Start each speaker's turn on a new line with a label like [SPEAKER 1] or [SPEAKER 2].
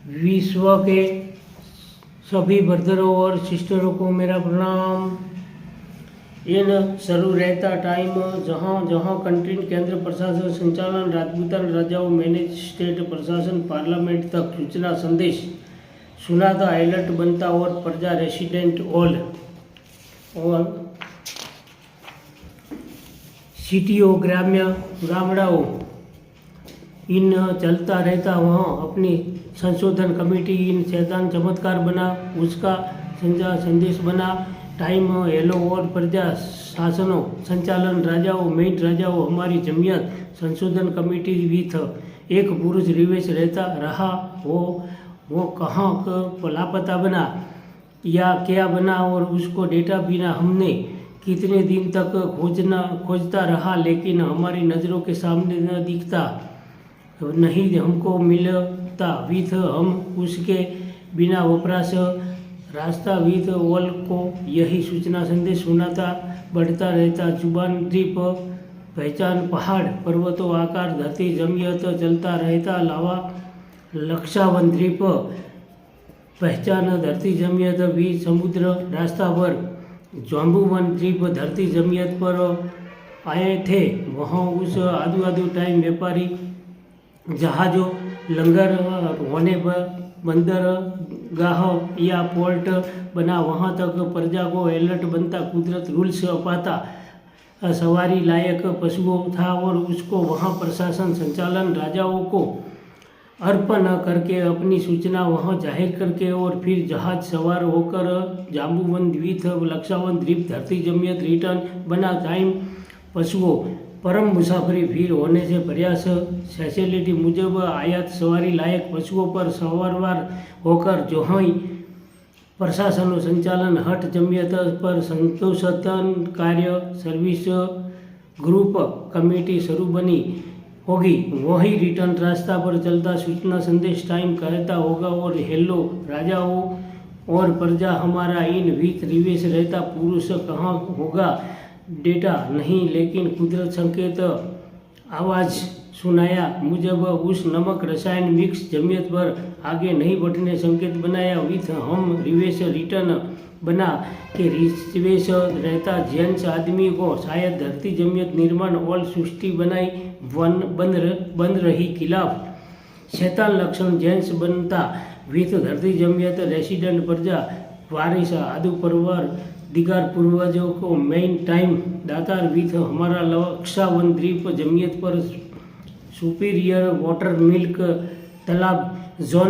[SPEAKER 1] विश्व के सभी ब्रदरों और सिस्टरों को मेरा प्रणाम। इन शुरू रहता टाइम जहाँ जहाँ कंट्रीन केंद्र प्रशासन संचालन राजपूतान राजाओं मैनेज स्टेट प्रशासन पार्लियामेंट तक सूचना संदेश सुनाता अलर्ट बनता और प्रजा रेसिडेंट और सिटियों ग्राम्य गामड़ाओं इन चलता रहता वहाँ अपनी संशोधन कमेटी इन शैतान चमत्कार बना उसका संदेश बना टाइम हेलो और प्रजा शासनों संचालन राजाओं मेन राजाओं हमारी जमियत संशोधन कमेटी भी था। एक पुरुष रिवेश रहता रहा वो कहाँ लापता बना या क्या बना और उसको डेटा बिना हमने कितने दिन तक खोजता रहा लेकिन हमारी नज़रों के सामने न दिखता नहीं हमको मिलता विथ हम उसके बिना वपराश रास्ता विथ वॉल को यही सूचना संदेश सुनाता बढ़ता रहता जुबान द्वीप पहचान पहाड़ पर्वतों आकार धरती जमियत चलता रहता लावा लक्षावन द्वीप पहचान धरती जमियत भी समुद्र रास्ता पर जाम्बूवन द्वीप धरती जमियत पर आए थे वहाँ उस आदू टाइम व्यापारी जहाज़ों लंगर होने पर बंदरगाह या पोर्ट बना वहाँ तक प्रजा को अलर्ट बनता कुदरत रूल्स अपाता सवारी लायक पशुओं था और उसको वहाँ प्रशासन संचालन राजाओं को अर्पण करके अपनी सूचना वहाँ जाहिर करके और फिर जहाज सवार होकर जाम्बूवन द्वीप लक्षावन द्वीप धरती जमियत रिटर्न बना टाइम पशुओं परम मुसाफरी भीड़ होने से प्रयास फैसिलिटी मुजब आयात सवारी लायक पशुओं पर सवारवार होकर जोहाई प्रशासन संचालन हट जमियत पर संतोषन कार्य सर्विस ग्रुप कमेटी शुरू बनी होगी वही रिटर्न रास्ता पर चलता सूचना संदेश टाइम कहता होगा और हेलो राजाओं और प्रजा हमारा इन वित रिवेश रहता पुरुष कहाँ होगा डेटा नहीं लेकिन कुदरत संकेत आवाज़ सुनाया मुजब उस नमक रसायन मिक्स जमियत पर आगे नहीं बढ़ने संकेत बनाया विथ हम रिवेश रिटर्न बना कि रिवेश रहता जेंट्स आदमी को शायद धरती जमियत निर्माण और सृष्टि बनाई बंद रही खिलाफ शैतान लक्षण जेंट्स बनता विथ धरती जमियत रेसिडेंट प्रजा वारिस आदु परिवार दिगार पूर्वजों को मेन टाइम दातार विथ हमारा लक्षावन द्वीप जमियत पर सुपीरियर वाटर मिल्क तालाब जोन